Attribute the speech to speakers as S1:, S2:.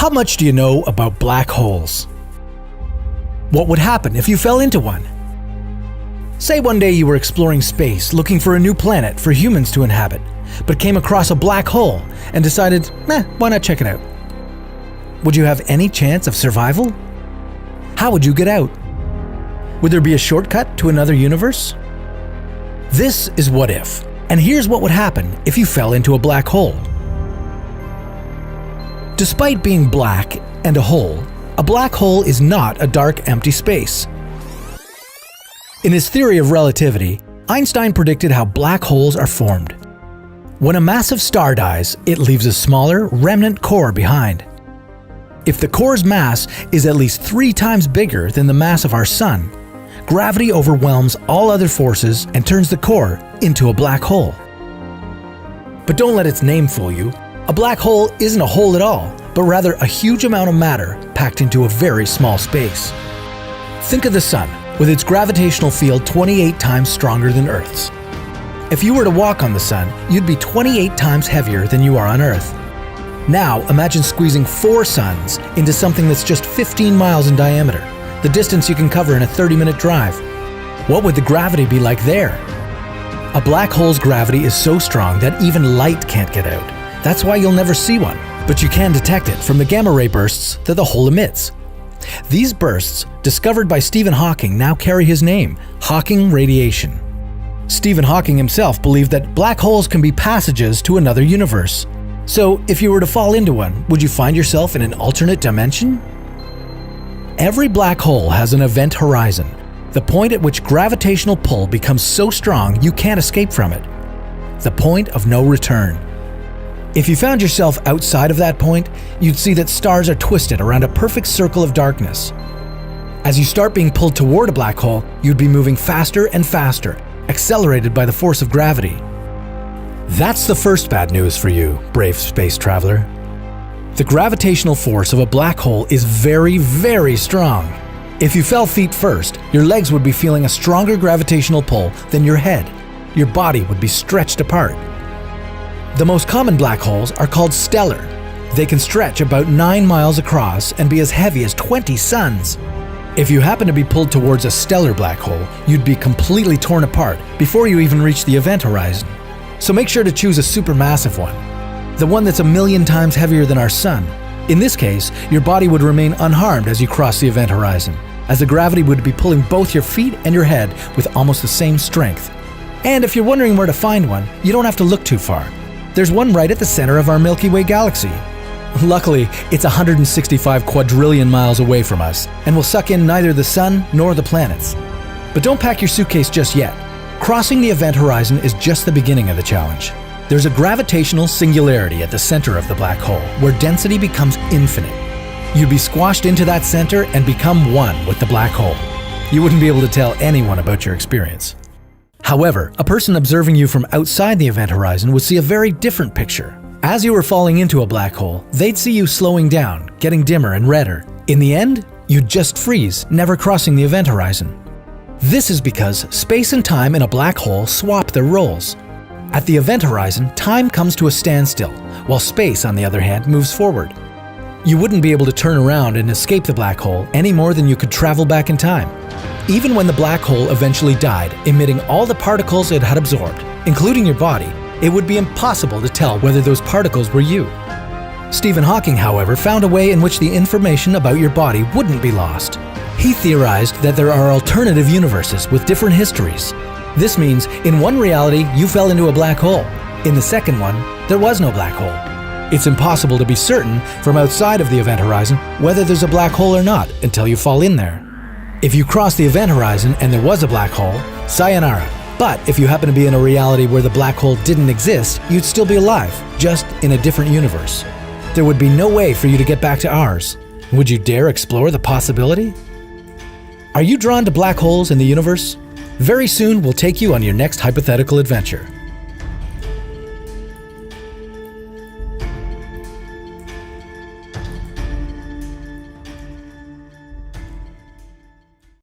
S1: How much do you know about black holes? What would happen if you fell into one? Say one day you were exploring space looking for a new planet for humans to inhabit, but came across a black hole and decided, why not check it out? Would you have any chance of survival? How would you get out? Would there be a shortcut to another universe? This is What If, and here's what would happen if you fell into a black hole. Despite being black and a black hole is not a dark, empty space. In his theory of relativity, Einstein predicted how black holes are formed. When a massive star dies, it leaves a smaller, remnant core behind. If the core's mass is at least 3 times bigger than the mass of our Sun, gravity overwhelms all other forces and turns the core into a black hole. But don't let its name fool you. A black hole isn't a hole at all, but rather a huge amount of matter packed into a very small space. Think of the Sun, with its gravitational field 28 times stronger than Earth's. If you were to walk on the Sun, you'd be 28 times heavier than you are on Earth. Now imagine squeezing 4 suns into something that's just 15 miles in diameter, the distance you can cover in a 30-minute drive. What would the gravity be like there? A black hole's gravity is so strong that even light can't get out. That's why you'll never see one, but you can detect it from the gamma ray bursts that the hole emits. These bursts, discovered by Stephen Hawking, now carry his name, Hawking radiation. Stephen Hawking himself believed that black holes can be passages to another universe. So, if you were to fall into one, would you find yourself in an alternate dimension? Every black hole has an event horizon, the point at which gravitational pull becomes so strong you can't escape from it. The point of no return. If you found yourself outside of that point, you'd see that stars are twisted around a perfect circle of darkness. As you start being pulled toward a black hole, you'd be moving faster and faster, accelerated by the force of gravity. That's the first bad news for you, brave space traveler. The gravitational force of a black hole is very, very strong. If you fell feet first, your legs would be feeling a stronger gravitational pull than your head. Your body would be stretched apart. The most common black holes are called stellar. They can stretch about 9 miles across and be as heavy as 20 suns. If you happen to be pulled towards a stellar black hole, you'd be completely torn apart before you even reach the event horizon. So make sure to choose a supermassive one, the one that's 1,000,000 times heavier than our Sun. In this case, your body would remain unharmed as you cross the event horizon, as the gravity would be pulling both your feet and your head with almost the same strength. And if you're wondering where to find one, you don't have to look too far. There's one right at the center of our Milky Way galaxy. Luckily, it's 165 quadrillion miles away from us, and will suck in neither the Sun nor the planets. But don't pack your suitcase just yet. Crossing the event horizon is just the beginning of the challenge. There's a gravitational singularity at the center of the black hole, where density becomes infinite. You'd be squashed into that center and become one with the black hole. You wouldn't be able to tell anyone about your experience. However, a person observing you from outside the event horizon would see a very different picture. As you were falling into a black hole, they'd see you slowing down, getting dimmer and redder. In the end, you'd just freeze, never crossing the event horizon. This is because space and time in a black hole swap their roles. At the event horizon, time comes to a standstill, while space, on the other hand, moves forward. You wouldn't be able to turn around and escape the black hole any more than you could travel back in time. Even when the black hole eventually died, emitting all the particles it had absorbed, including your body, it would be impossible to tell whether those particles were you. Stephen Hawking, however, found a way in which the information about your body wouldn't be lost. He theorized that there are alternative universes with different histories. This means, in one reality, you fell into a black hole. In the second one, there was no black hole. It's impossible to be certain from outside of the event horizon whether there's a black hole or not until you fall in there. If you cross the event horizon and there was a black hole, sayonara. But if you happen to be in a reality where the black hole didn't exist, you'd still be alive, just in a different universe. There would be no way for you to get back to ours. Would you dare explore the possibility? Are you drawn to black holes in the universe? Very soon we'll take you on your next hypothetical adventure.